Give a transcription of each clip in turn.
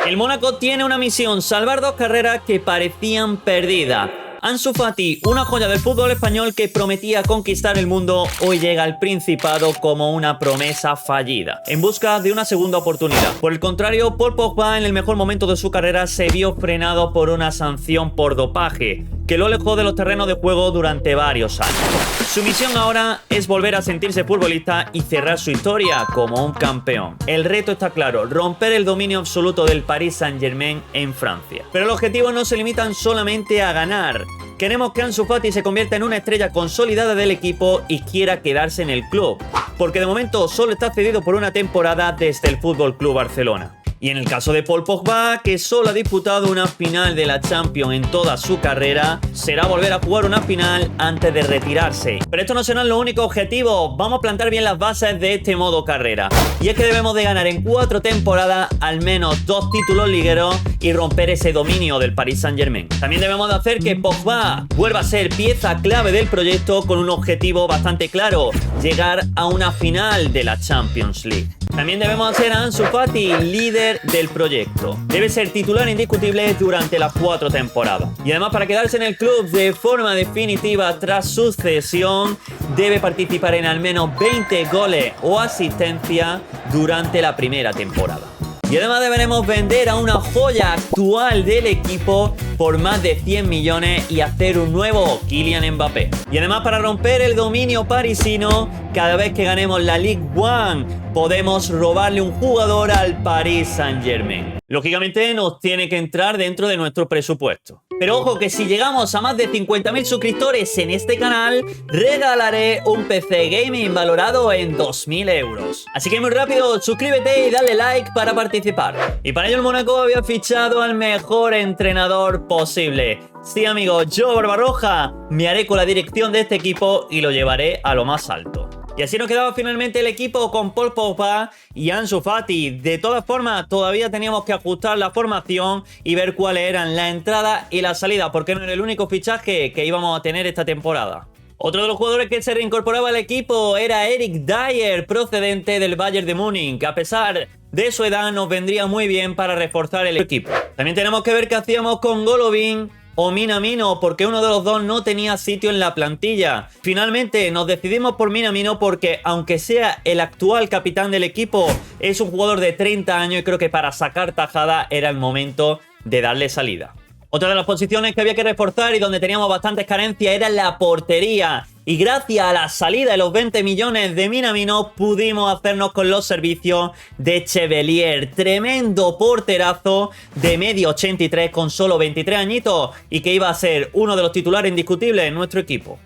El Mónaco tiene una misión: salvar dos carreras que parecían perdidas. Ansu Fati, una joya del fútbol español que prometía conquistar el mundo, hoy llega al Principado como una promesa fallida, en busca de una segunda oportunidad. Por el contrario, Paul Pogba, en el mejor momento de su carrera, se vio frenado por una sanción por dopaje, que lo alejó de los terrenos de juego durante varios años. Su misión ahora es volver a sentirse futbolista y cerrar su historia como un campeón. El reto está claro: romper el dominio absoluto del Paris Saint-Germain en Francia. Pero el objetivo no se limitan solamente a ganar. Queremos que Ansu Fati se convierta en una estrella consolidada del equipo y quiera quedarse en el club, porque de momento solo está cedido por una temporada desde el FC Barcelona. Y en el caso de Paul Pogba, que solo ha disputado una final de la Champions en toda su carrera, será volver a jugar una final antes de retirarse. Pero esto no será lo único objetivo. Vamos a plantar bien las bases de este modo carrera. Y es que debemos de ganar en 4 temporadas al menos 2 títulos ligueros y romper ese dominio del Paris Saint-Germain. También debemos de hacer que Pogba vuelva a ser pieza clave del proyecto con un objetivo bastante claro: llegar a una final de la Champions League. También debemos hacer a Ansu Fati líder del proyecto. Debe ser titular indiscutible durante las 4 temporadas. Y además, para quedarse en el club de forma definitiva tras su cesión, debe participar en al menos 20 goles o asistencias durante la primera temporada. Y además deberemos vender a una joya actual del equipo por más de 100 millones y hacer un nuevo Kylian Mbappé. Y además, para romper el dominio parisino, cada vez que ganemos la Ligue 1 podemos robarle un jugador al Paris Saint-Germain. Lógicamente nos tiene que entrar dentro de nuestro presupuesto. Pero ojo, que si llegamos a más de 50.000 suscriptores en este canal, regalaré un PC Gaming valorado en 2.000 euros. Así que muy rápido, suscríbete y dale like para participar. Y para ello el Mónaco había fichado al mejor entrenador posible. Sí, amigos, yo, Barbarroja, me haré con la dirección de este equipo y lo llevaré a lo más alto. Y así nos quedaba finalmente el equipo con Paul Pogba y Ansu Fati. De todas formas, todavía teníamos que ajustar la formación y ver cuáles eran la entrada y la salida, porque no era el único fichaje que íbamos a tener esta temporada. Otro de los jugadores que se reincorporaba al equipo era Eric Dier, procedente del Bayern de Múnich. A pesar de su edad, nos vendría muy bien para reforzar el equipo. También tenemos que ver qué hacíamos con Golovin o Minamino, porque uno de los dos no tenía sitio en la plantilla. Finalmente nos decidimos por Minamino porque, aunque sea el actual capitán del equipo, es un jugador de 30 años y creo que para sacar tajada era el momento de darle salida. Otra de las posiciones que había que reforzar y donde teníamos bastantes carencias era la portería. Y gracias a la salida de los 20 millones de Minamino pudimos hacernos con los servicios de Chevalier. Tremendo porterazo de medio 83 con solo 23 añitos y que iba a ser uno de los titulares indiscutibles en nuestro equipo.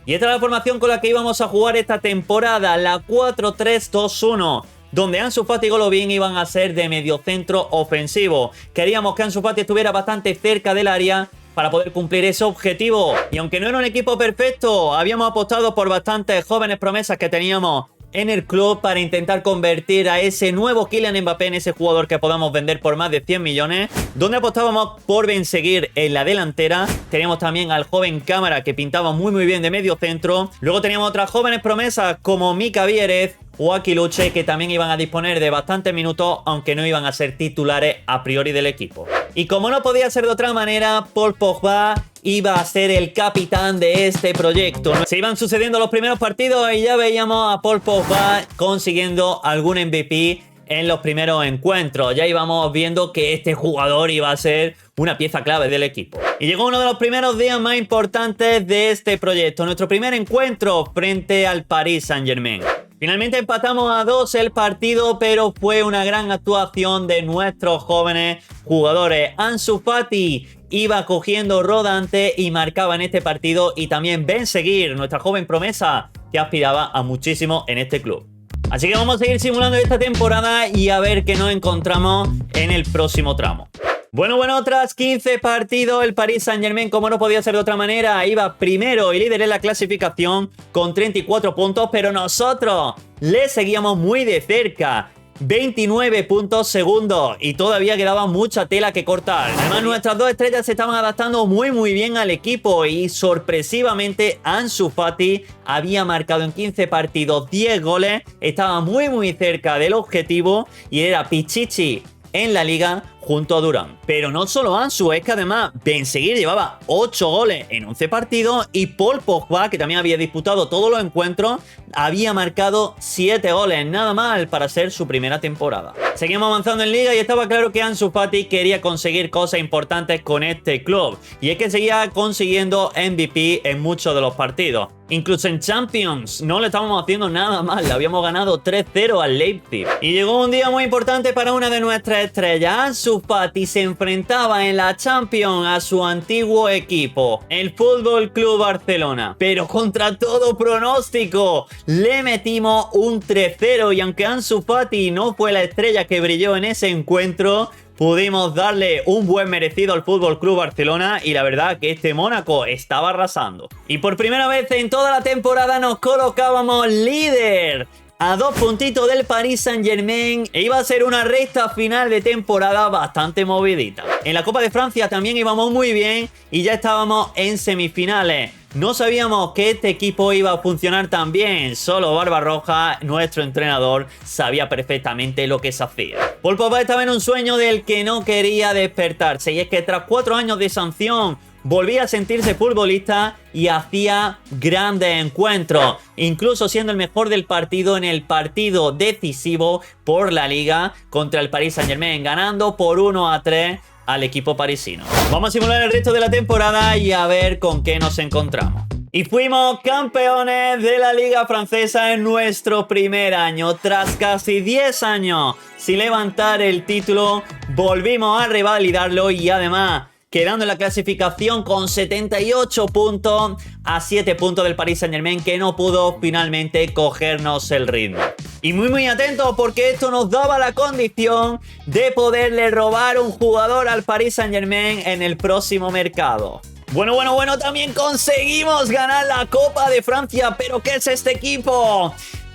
Y esta es la formación con la que íbamos a jugar esta temporada, la 4-3-2-1. Donde Ansu Fati y Golovin iban a ser de mediocentro ofensivo. Queríamos que Ansu Fati estuviera bastante cerca del área para poder cumplir ese objetivo. Y aunque no era un equipo perfecto, habíamos apostado por bastantes jóvenes promesas que teníamos en el club para intentar convertir a ese nuevo Kylian Mbappé en ese jugador que podamos vender por más de 100 millones. Donde apostábamos por Benseguir en la delantera. Teníamos también al joven Cámara, que pintaba muy bien de medio centro. Luego teníamos otras jóvenes promesas como Mika Vierez o Aquiluche, que también iban a disponer de bastantes minutos, aunque no iban a ser titulares a priori del equipo. Y como no podía ser de otra manera, Paul Pogba iba a ser el capitán de este proyecto. Se iban sucediendo los primeros partidos y ya veíamos a Paul Pogba consiguiendo algún MVP en los primeros encuentros. Ya íbamos viendo que este jugador iba a ser una pieza clave del equipo. Y llegó uno de los primeros días más importantes de este proyecto. Nuestro primer encuentro frente al Paris Saint-Germain. Finalmente empatamos a 2 el partido, pero fue una gran actuación de nuestros jóvenes jugadores. Ansu Fati iba cogiendo rodante y marcaba en este partido, y también Benseguir, nuestra joven promesa, que aspiraba a muchísimo en este club. Así que vamos a seguir simulando esta temporada y a ver qué nos encontramos en el próximo tramo. Bueno, tras 15 partidos, el Paris Saint-Germain, como no podía ser de otra manera, iba primero y líder en la clasificación con 34 puntos, pero nosotros le seguíamos muy de cerca. 29 puntos segundos y todavía quedaba mucha tela que cortar. Además, nuestras dos estrellas se estaban adaptando muy bien al equipo y sorpresivamente Ansu Fati había marcado en 15 partidos 10 goles, estaba muy cerca del objetivo y era Pichichi en la liga junto a Durán. Pero no solo Ansu, es que además Ben Seguir llevaba 8 goles en 11 partidos y Paul Pogba, que también había disputado todos los encuentros, había marcado 7 goles, nada mal para ser su primera temporada. Seguimos avanzando en liga y estaba claro que Ansu Fati quería conseguir cosas importantes con este club, y es que seguía consiguiendo MVP en muchos de los partidos. Incluso en Champions no le estábamos haciendo nada mal, le habíamos ganado 3-0 al Leipzig. Y llegó un día muy importante para una de nuestras estrellas. Ansu Fati se enfrentaba en la Champions a su antiguo equipo, el Fútbol Club Barcelona. Pero contra todo pronóstico, le metimos un 3-0 y aunque Ansu Fati no fue la estrella que brilló en ese encuentro, pudimos darle un buen merecido al Fútbol Club Barcelona y la verdad que este Mónaco estaba arrasando. Y por primera vez en toda la temporada nos colocábamos líder, a 2 puntitos del Paris Saint-Germain, e iba a ser una recta final de temporada bastante movidita. En la Copa de Francia también íbamos muy bien y ya estábamos en semifinales. No sabíamos que este equipo iba a funcionar tan bien, solo Barbarroja, nuestro entrenador, sabía perfectamente lo que se hacía. Paul Pogba estaba en un sueño del que no quería despertarse, y es que tras 4 años de sanción volvía a sentirse futbolista y hacía grandes encuentros, incluso siendo el mejor del partido en el partido decisivo por la Liga contra el Paris Saint-Germain, ganando por 1-3 al equipo parisino. Vamos a simular el resto de la temporada y a ver con qué nos encontramos. Y fuimos campeones de la Liga Francesa en nuestro primer año. Tras casi 10 años sin levantar el título, volvimos a revalidarlo y además quedando en la clasificación con 78 puntos, a 7 puntos del Paris Saint-Germain, que no pudo finalmente cogernos el ritmo. Y muy atentos, porque esto nos daba la condición de poderle robar un jugador al Paris Saint-Germain en el próximo mercado. Bueno, también conseguimos ganar la Copa de Francia, pero ¿qué es este equipo?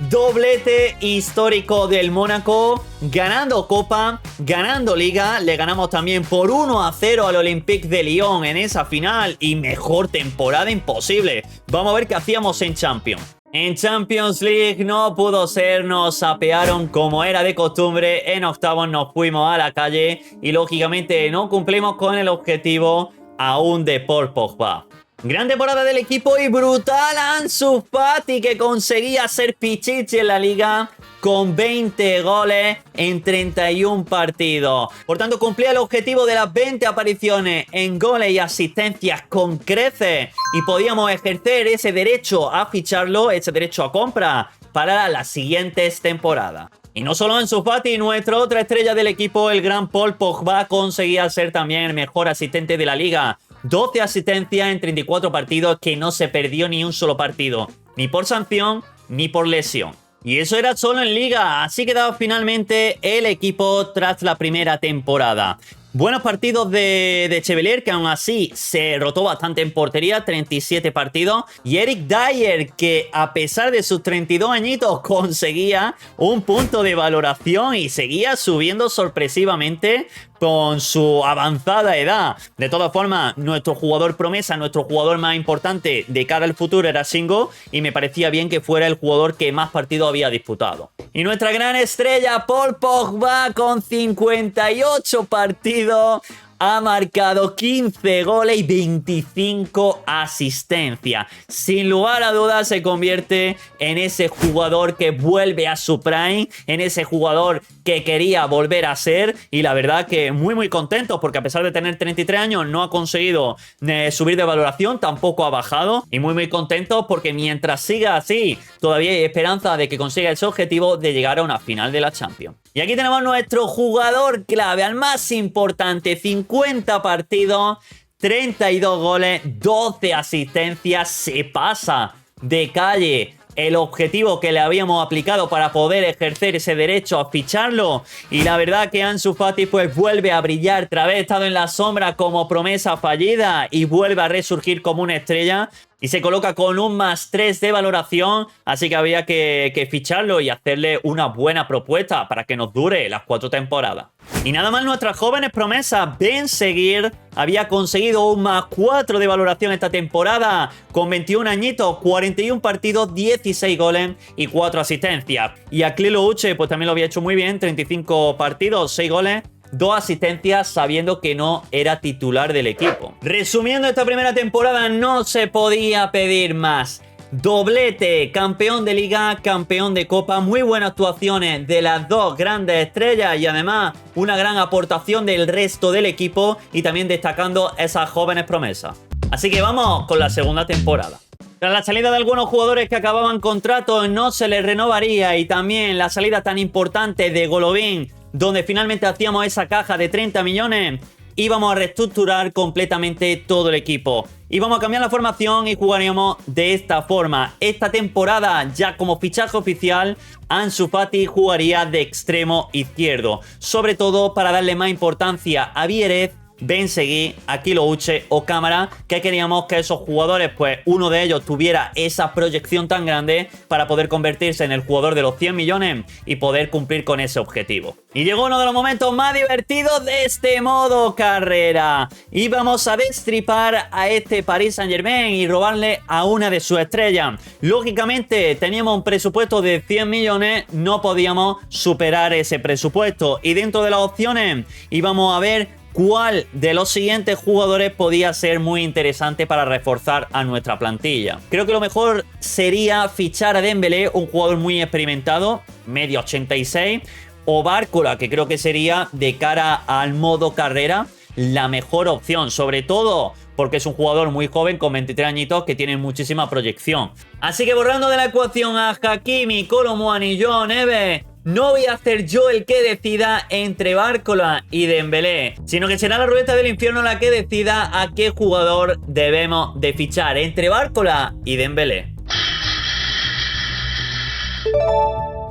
Doblete histórico del Mónaco, ganando Copa, ganando Liga. Le ganamos también por 1-0 al Olympique de Lyon en esa final, y mejor temporada imposible. Vamos a ver qué hacíamos en Champions. En Champions League no pudo ser, nos apearon como era de costumbre. En octavos nos fuimos a la calle y lógicamente no cumplimos con el objetivo aún de Paul Pogba. Gran temporada del equipo y brutal Ansu Fati, que conseguía ser pichichi en la liga con 20 goles en 31 partidos. Por tanto, cumplía el objetivo de las 20 apariciones en goles y asistencias con creces, y podíamos ejercer ese derecho a ficharlo, ese derecho a compra para las siguientes temporadas. Y no solo Ansu Fati, nuestra otra estrella del equipo, el gran Paul Pogba, conseguía ser también el mejor asistente de la liga. 12 asistencias en 34 partidos, que no se perdió ni un solo partido, ni por sanción ni por lesión. Y eso era solo en liga. Así quedaba finalmente el equipo tras la primera temporada. Buenos partidos de Chevalier, que aún así se rotó bastante en portería, 37 partidos. Y Eric Dier, que a pesar de sus 32 añitos conseguía un punto de valoración y seguía subiendo sorpresivamente con su avanzada edad. De todas formas, nuestro jugador promesa, nuestro jugador más importante de cara al futuro era Singo, y me parecía bien que fuera el jugador que más partidos había disputado. Y nuestra gran estrella, Paul Pogba, con 58 partidos, ha marcado 15 goles y 25 asistencias. Sin lugar a dudas se convierte en ese jugador que vuelve a su prime, en ese jugador que quería volver a ser, y la verdad que muy contento, porque a pesar de tener 33 años no ha conseguido subir de valoración, tampoco ha bajado, y muy contento porque mientras siga así todavía hay esperanza de que consiga ese objetivo de llegar a una final de la Champions. Y aquí tenemos nuestro jugador clave, al más importante, 50 partidos, 32 goles, 12 asistencias, se pasa de calle el objetivo que le habíamos aplicado para poder ejercer ese derecho a ficharlo. Y la verdad que Ansu Fati pues vuelve a brillar, tras haber estado en la sombra como promesa fallida, y vuelve a resurgir como una estrella. Y se coloca con un +3 de valoración, así que había que ficharlo y hacerle una buena propuesta para que nos dure las 4 temporadas. Y nada más, nuestras jóvenes promesas, Ben Seguir, había conseguido un +4 de valoración esta temporada, con 21 añitos, 41 partidos, 16 goles y 4 asistencias. Y Aklilo Uche pues también lo había hecho muy bien, 35 partidos, 6 goles 2 asistencias sabiendo que no era titular del equipo. Resumiendo esta primera temporada, no se podía pedir más. Doblete, campeón de liga, campeón de copa, muy buenas actuaciones de las dos grandes estrellas y además una gran aportación del resto del equipo y también destacando esas jóvenes promesas. Así que vamos con la segunda temporada. Tras la salida de algunos jugadores que acababan contrato, no se les renovaría y también la salida tan importante de Golovin, donde finalmente hacíamos esa caja de 30 millones, íbamos a reestructurar completamente todo el equipo. Íbamos a cambiar la formación y jugaríamos de esta forma. Esta temporada, ya como fichaje oficial, Ansu Fati jugaría de extremo izquierdo, sobre todo para darle más importancia a Vieres, Ben Seguí, Aquilo Uche o Cámara, que queríamos que esos jugadores, pues uno de ellos tuviera esa proyección tan grande para poder convertirse en el jugador de los 100 millones y poder cumplir con ese objetivo. Y llegó uno de los momentos más divertidos de este modo carrera. Íbamos a destripar a este Paris Saint-Germain y robarle a una de sus estrellas. Lógicamente teníamos un presupuesto de 100 millones, no podíamos superar ese presupuesto. Y dentro de las opciones íbamos a ver cuál de los siguientes jugadores podía ser muy interesante para reforzar a nuestra plantilla. Creo que lo mejor sería fichar a Dembélé, un jugador muy experimentado, medio 86, o Bárcola, que creo que sería de cara al modo carrera la mejor opción, sobre todo porque es un jugador muy joven con 23 añitos que tiene muchísima proyección. Así que borrando de la ecuación a Hakimi, Kolo Muani y John Neves, no voy a hacer yo el que decida entre Bárcola y Dembélé, sino que será la ruleta del infierno la que decida a qué jugador debemos de fichar entre Bárcola y Dembélé.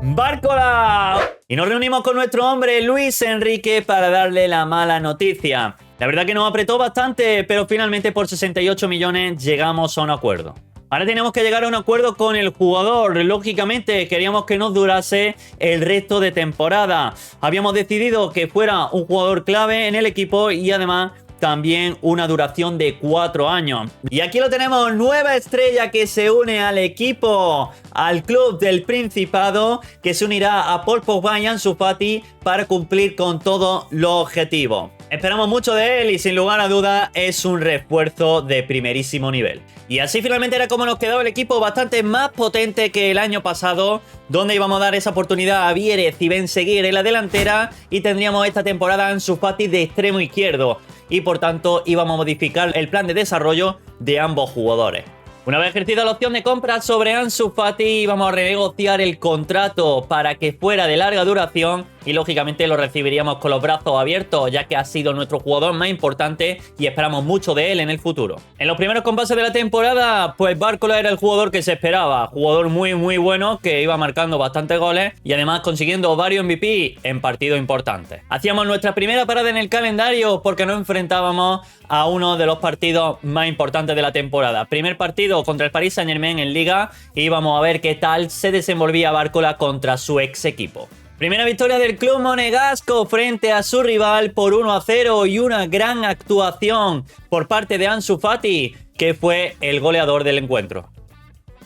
¡Bárcola! Y nos reunimos con nuestro hombre Luis Enrique para darle la mala noticia. La verdad que nos apretó bastante, pero finalmente por 68 millones llegamos a un acuerdo. Ahora tenemos que llegar a un acuerdo con el jugador. Lógicamente queríamos que nos durase el resto de temporada. Habíamos decidido que fuera un jugador clave en el equipo y además también una duración de 4 años. Y aquí lo tenemos, nueva estrella que se une al equipo, al club del Principado, que se unirá a Paul Pogba y Ansu Fati para cumplir con todos los objetivos. Esperamos mucho de él y sin lugar a dudas es un refuerzo de primerísimo nivel. Y así finalmente era como nos quedaba el equipo, bastante más potente que el año pasado, donde íbamos a dar esa oportunidad a Vieres y Ben Seguí en la delantera y tendríamos esta temporada Ansu Fati de extremo izquierdo y por tanto íbamos a modificar el plan de desarrollo de ambos jugadores. Una vez ejercida la opción de compra sobre Ansu Fati, íbamos a renegociar el contrato para que fuera de larga duración y lógicamente lo recibiríamos con los brazos abiertos, ya que ha sido nuestro jugador más importante y esperamos mucho de él en el futuro. En los primeros compases de la temporada, pues Bárcola era el jugador que se esperaba, jugador muy bueno que iba marcando bastantes goles y además consiguiendo varios MVP en partidos importantes. Hacíamos nuestra primera parada en el calendario porque nos enfrentábamos a uno de los partidos más importantes de la temporada. Primer partido contra el Paris Saint-Germain en Liga y íbamos a ver qué tal se desenvolvía Bárcola contra su ex equipo. Primera victoria del club monegasco frente a su rival por 1-0 y una gran actuación por parte de Ansu Fati, que fue el goleador del encuentro.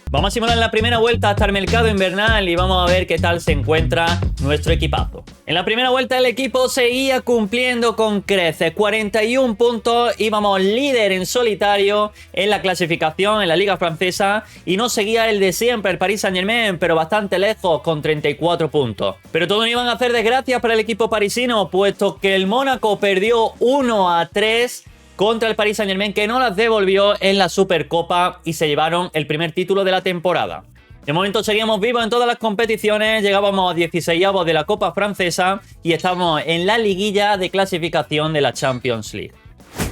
Vamos a simular la primera vuelta hasta el mercado invernal y vamos a ver qué tal se encuentra nuestro equipazo. En la primera vuelta el equipo seguía cumpliendo con creces, 41 puntos, íbamos líder en solitario en la clasificación en la liga francesa y nos seguía el de siempre, el Paris Saint-Germain, pero bastante lejos con 34 puntos. Pero todo no iban a hacer desgracias para el equipo parisino, puesto que el Mónaco perdió 1-3 contra el Paris Saint-Germain, que no las devolvió en la Supercopa y se llevaron el primer título de la temporada. De momento seguíamos vivos en todas las competiciones, llegábamos a 16avos de la Copa Francesa y estábamos en la liguilla de clasificación de la Champions League.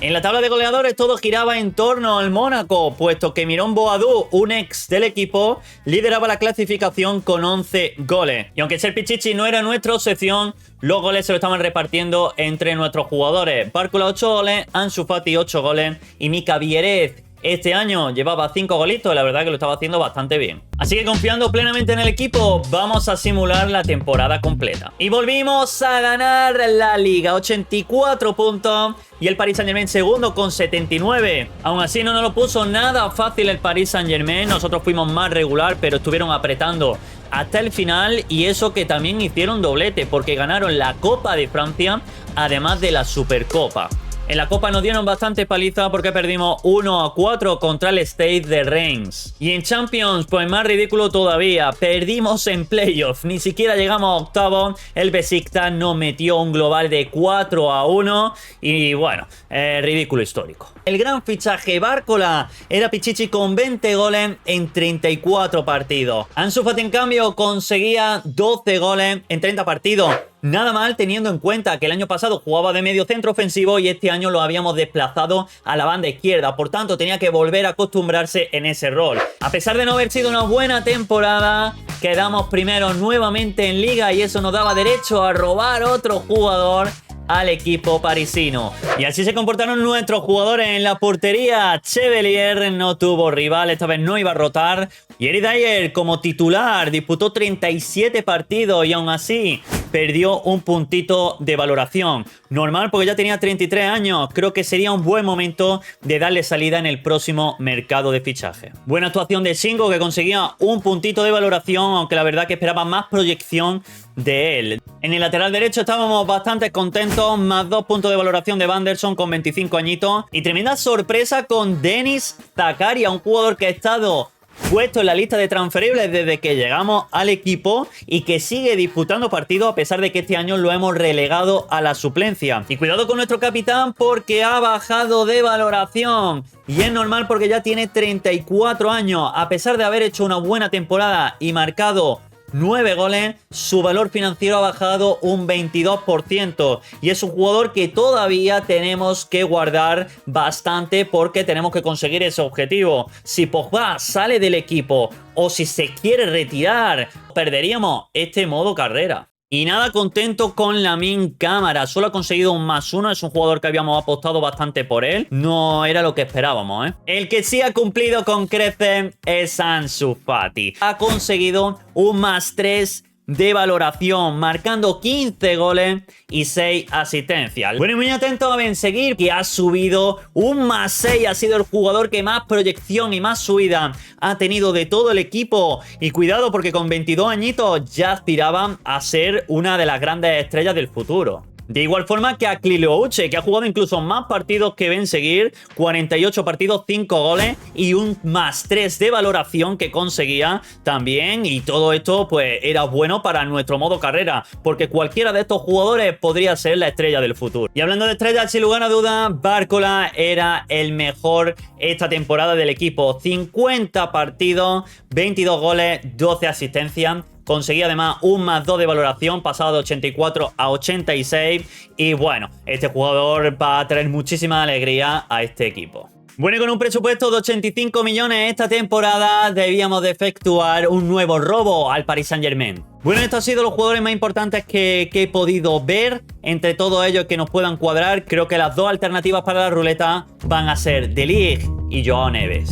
En la tabla de goleadores todo giraba en torno al Mónaco, puesto que Miron Boadou, un ex del equipo, lideraba la clasificación con 11 goles. Y aunque ser Pichichi no era nuestra obsesión, los goles se lo estaban repartiendo entre nuestros jugadores. Bárcola 8 goles, Ansu Fati 8 goles y Mika Vieres este año llevaba 5 golitos, la verdad que lo estaba haciendo bastante bien. Así que confiando plenamente en el equipo, vamos a simular la temporada completa. Y volvimos a ganar la Liga, 84 puntos y el Paris Saint-Germain segundo con 79. Aún así no nos lo puso nada fácil el Paris Saint-Germain, nosotros fuimos más regular, pero estuvieron apretando hasta el final, y eso que también hicieron doblete porque ganaron la Copa de Francia además de la Supercopa. En la Copa nos dieron bastante paliza porque perdimos 1-4 contra el Stade de Reims. Y en Champions, pues más ridículo todavía. Perdimos en playoff. Ni siquiera llegamos a octavos. El Besiktas nos metió un global de 4-1. Y bueno, ridículo histórico. El gran fichaje Bárcola era Pichichi con 20 goles en 34 partidos. Ansu Fati, en cambio, conseguía 12 goles en 30 partidos. Nada mal teniendo en cuenta que el año pasado jugaba de medio centro ofensivo y este año lo habíamos desplazado a la banda izquierda. Por tanto, tenía que volver a acostumbrarse en ese rol. A pesar de no haber sido una buena temporada, quedamos primeros nuevamente en Liga y eso nos daba derecho a robar otro jugador al equipo parisino. Y así se comportaron nuestros jugadores en la portería. Chevalier no tuvo rival, esta vez no iba a rotar. Y Eric Dier como titular disputó 37 partidos y aún así perdió un puntito de valoración. Normal porque ya tenía 33 años. Creo que sería un buen momento de darle salida en el próximo mercado de fichaje. Buena actuación de Shingo, que conseguía un puntito de valoración, aunque la verdad que esperaba más proyección de él. En el lateral derecho estábamos bastante contentos, más 2 puntos de valoración de Vanderson con 25 añitos. Y tremenda sorpresa con Denis Zakaria, un jugador que ha estado puesto en la lista de transferibles desde que llegamos al equipo y que sigue disputando partidos a pesar de que este año lo hemos relegado a la suplencia. Y cuidado con nuestro capitán porque ha bajado de valoración. Y es normal porque ya tiene 34 años. A pesar de haber hecho una buena temporada y marcado 9 goles, su valor financiero ha bajado un 22%. Y es un jugador que todavía tenemos que guardar bastante porque tenemos que conseguir ese objetivo. Si Pogba sale del equipo o si se quiere retirar, perderíamos este modo carrera. Y nada contento con Lamine Camara, solo ha conseguido un +1, es un jugador que habíamos apostado bastante por él, no era lo que esperábamos, ¿eh? El que sí ha cumplido con creces es Ansu Fati, ha conseguido un +3 de valoración, marcando 15 goles y 6 asistencias. Bueno, y muy atento a Benseguir, que ha subido un +6, ha sido el jugador que más proyección y más subida ha tenido de todo el equipo. Y cuidado porque con 22 añitos ya aspiraban a ser una de las grandes estrellas del futuro. De igual forma que a Clilouche, que ha jugado incluso más partidos que Benseguir, 48 partidos, 5 goles y un +3 de valoración que conseguía también. Y todo esto pues era bueno para nuestro modo carrera, porque cualquiera de estos jugadores podría ser la estrella del futuro. Y hablando de estrellas, sin lugar a duda, Bárcola era el mejor esta temporada del equipo. 50 partidos, 22 goles, 12 asistencias. Conseguía además un +2 de valoración, pasado de 84 a 86. Y bueno, este jugador va a traer muchísima alegría a este equipo. Bueno, y con un presupuesto de 85 millones esta temporada debíamos de efectuar un nuevo robo al Paris Saint-Germain. Bueno, estos han sido los jugadores más importantes que he podido ver. Entre todos ellos que nos puedan cuadrar, creo que las dos alternativas para la ruleta van a ser De Ligt y Joao Neves.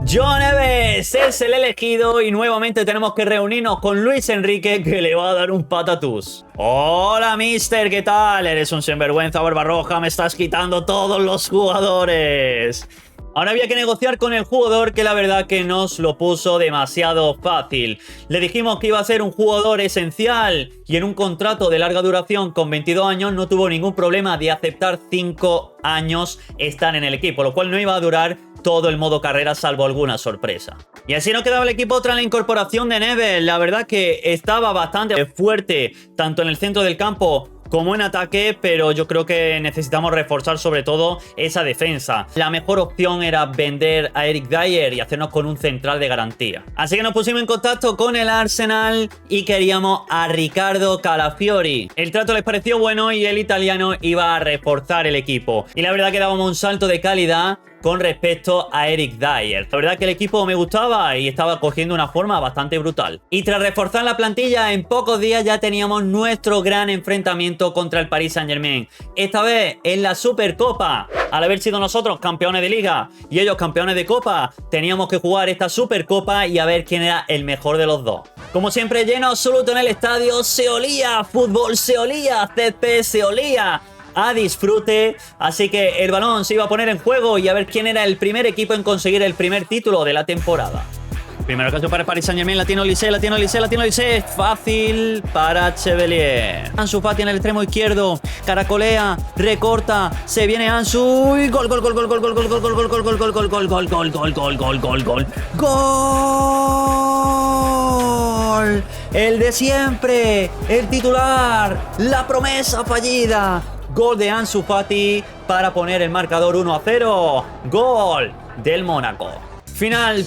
Joao Neves es el elegido y nuevamente tenemos que reunirnos con Luis Enrique, que le va a dar un patatús. Hola, mister, ¿qué tal? Eres un sinvergüenza, Barbarroja, me estás quitando todos los jugadores. Ahora había que negociar con el jugador, que la verdad que nos lo puso demasiado fácil. Le dijimos que iba a ser un jugador esencial y en un contrato de larga duración con 22 años no tuvo ningún problema de aceptar 5 años estar en el equipo, lo cual no iba a durar todo el modo carrera salvo alguna sorpresa. Y así nos quedaba el equipo tras la incorporación de Neves. La verdad que estaba bastante fuerte tanto en el centro del campo como en ataque, pero yo creo que necesitamos reforzar sobre todo esa defensa. La mejor opción era vender a Eric Dier y hacernos con un central de garantía. Así que nos pusimos en contacto con el Arsenal y queríamos a Riccardo Calafiori. El trato les pareció bueno y el italiano iba a reforzar el equipo. Y la verdad que dábamos un salto de calidad con respecto a Eric Dier. La verdad que el equipo me gustaba y estaba cogiendo una forma bastante brutal. Y tras reforzar la plantilla, en pocos días ya teníamos nuestro gran enfrentamiento contra el Paris Saint-Germain. Esta vez en la Supercopa. Al haber sido nosotros campeones de Liga y ellos campeones de Copa, teníamos que jugar esta Supercopa y a ver quién era el mejor de los dos. Como siempre, lleno absoluto en el estadio. Se olía fútbol, se olía césped, se olía a disfrute, así que el balón se iba a poner en juego y a ver quién era el primer equipo en conseguir el primer título de la temporada. Primera ocasión para el Paris Saint-Germain, la tiene Olise, es fácil para Chevalier. Ansu Fati en el extremo izquierdo, caracolea, recorta, se viene Ansu y gol. El de siempre, el titular, la promesa fallida. Gol de Ansu Fati para poner el marcador 1-0. Gol del Mónaco. Final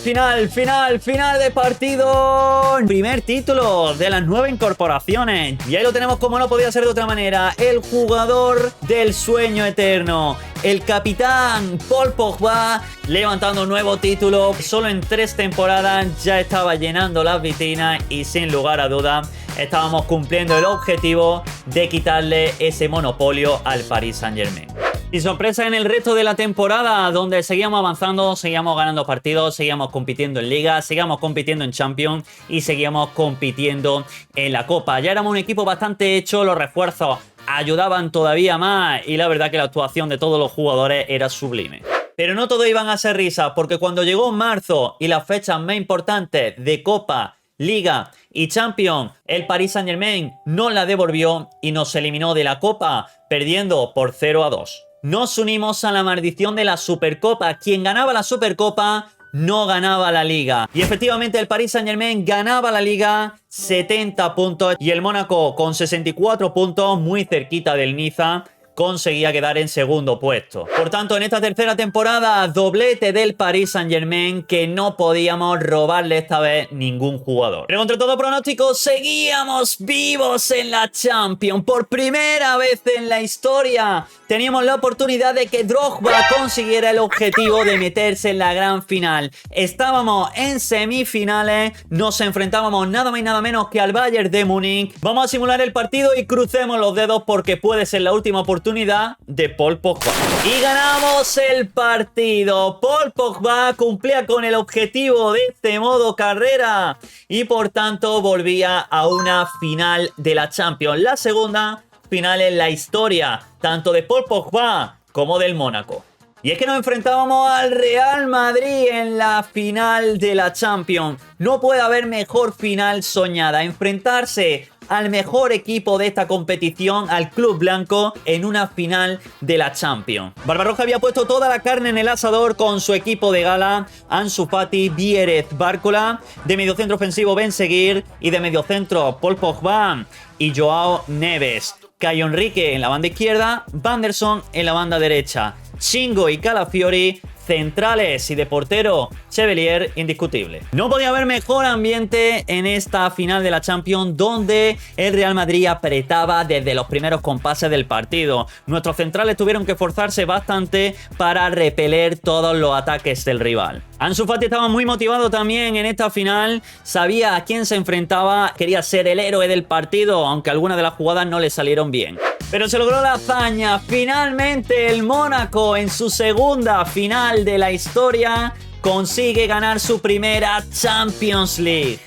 de partido. Primer título de las 9 incorporaciones. Y ahí lo tenemos como no podía ser de otra manera. El jugador del sueño eterno. El capitán Paul Pogba levantando un nuevo título. Solo en 3 temporadas ya estaba llenando las vitrinas y sin lugar a dudas estábamos cumpliendo el objetivo de quitarle ese monopolio al Paris Saint-Germain. Y sorpresa en el resto de la temporada, donde seguíamos avanzando, seguíamos ganando partidos, seguíamos compitiendo en Liga, seguíamos compitiendo en Champions y seguíamos compitiendo en la Copa. Ya éramos un equipo bastante hecho, los refuerzos ayudaban todavía más y la verdad que la actuación de todos los jugadores era sublime. Pero no todo iban a ser risas, porque cuando llegó marzo y las fechas más importantes de Copa, Liga y Champions, el Paris Saint-Germain nos la devolvió y nos eliminó de la Copa, perdiendo por 0-2. Nos unimos a la maldición de la Supercopa. Quien ganaba la Supercopa no ganaba la Liga. Y efectivamente el Paris Saint-Germain ganaba la Liga, 70 puntos. Y el Mónaco con 64 puntos, muy cerquita del Niza, conseguía quedar en segundo puesto. Por tanto, en esta tercera temporada, doblete del Paris Saint-Germain que no podíamos robarle esta vez ningún jugador. Pero contra todo pronóstico, seguíamos vivos en la Champions. Por primera vez en la historia, teníamos la oportunidad de que Drogba consiguiera el objetivo de meterse en la gran final. Estábamos en semifinales, nos enfrentábamos nada más y nada menos que al Bayern de Múnich. Vamos a simular el partido y crucemos los dedos porque puede ser la última oportunidad de Paul Pogba. Y ganamos el partido. Paul Pogba cumplía con el objetivo de este modo carrera y por tanto volvía a una final de la Champions. La segunda final en la historia, tanto de Paul Pogba como del Mónaco. Y es que nos enfrentábamos al Real Madrid en la final de la Champions. No puede haber mejor final soñada. Enfrentarse al mejor equipo de esta competición, al Club Blanco, en una final de la Champions. Barbarroja había puesto toda la carne en el asador con su equipo de gala: Ansu Fati, Vierez, Bárcola, de mediocentro ofensivo Benseguir y de mediocentro Paul Pogba y Joao Neves. Caio Henrique en la banda izquierda, Vanderson en la banda derecha, Chingo y Calafiori centrales y de portero Chevalier indiscutible. No podía haber mejor ambiente en esta final de la Champions, donde el Real Madrid apretaba desde los primeros compases del partido. Nuestros centrales tuvieron que esforzarse bastante para repeler todos los ataques del rival. Ansu Fati estaba muy motivado también en esta final, sabía a quién se enfrentaba, quería ser el héroe del partido, aunque algunas de las jugadas no le salieron bien. Pero se logró la hazaña. Finalmente el Mónaco, en su segunda final de la historia, consigue ganar su primera Champions League.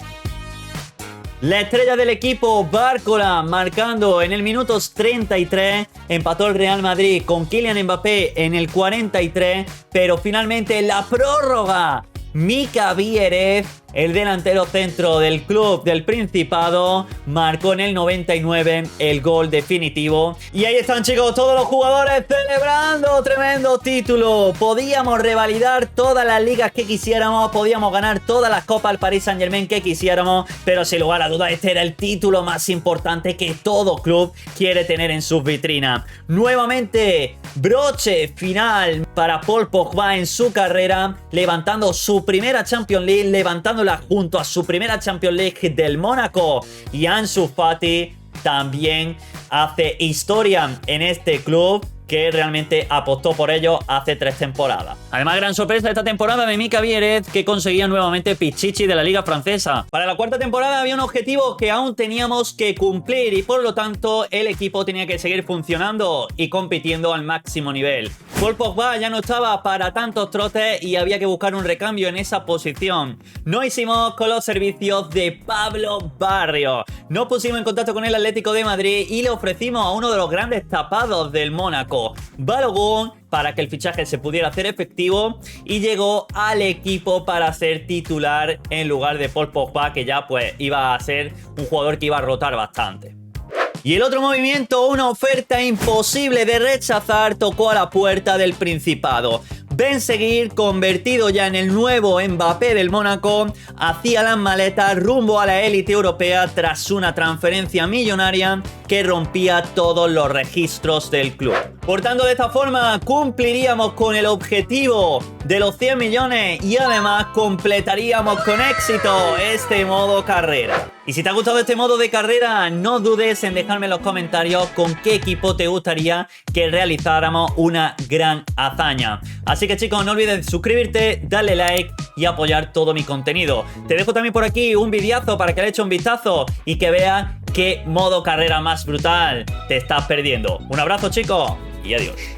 La estrella del equipo, Bárcola, marcando en el minuto 33, empató el Real Madrid con Kylian Mbappé en el 43, pero finalmente en la prórroga, Mika Vierev, el delantero centro del club del Principado, marcó en el 99 el gol definitivo. Y ahí están, chicos, todos los jugadores celebrando tremendo título. Podíamos revalidar todas las ligas que quisiéramos, podíamos ganar todas las copas al Paris Saint-Germain que quisiéramos, pero sin lugar a dudas este era el título más importante que todo club quiere tener en sus vitrinas. Nuevamente, broche final para Paul Pogba en su carrera, levantando su primera Champions League, levantándola junto a su primera Champions League del Mónaco. Y Ansu Fati también hace historia en este club, que realmente apostó por ello hace 3 temporadas. Además, gran sorpresa de esta temporada de Mika Vierev, que conseguía nuevamente Pichichi de la Liga Francesa. Para la 4ª temporada había un objetivo que aún teníamos que cumplir y por lo tanto el equipo tenía que seguir funcionando y compitiendo al máximo nivel. Paul Pogba ya no estaba para tantos trotes y había que buscar un recambio en esa posición. Nos hicimos con los servicios de Pablo Barrios. Nos pusimos en contacto con el Atlético de Madrid y le ofrecimos a uno de los grandes tapados del Mónaco, Balogun, para que el fichaje se pudiera hacer efectivo y llegó al equipo para ser titular en lugar de Paul Pogba, que ya pues iba a ser un jugador que iba a rotar bastante. Y el otro movimiento, una oferta imposible de rechazar, tocó a la puerta del Principado. Ben Seguir, convertido ya en el nuevo Mbappé del Mónaco, hacía las maletas rumbo a la élite europea tras una transferencia millonaria que rompía todos los registros del club. Por tanto, de esta forma cumpliríamos con el objetivo de los 100 millones y además completaríamos con éxito este modo carrera. Y si te ha gustado este modo de carrera, no dudes en dejarme en los comentarios con qué equipo te gustaría que realizáramos una gran hazaña. Así que chicos, no olvides suscribirte, darle like y apoyar todo mi contenido. Te dejo también por aquí un videazo para que le eches un vistazo y que veas qué modo carrera más brutal te estás perdiendo. Un abrazo chicos y adiós.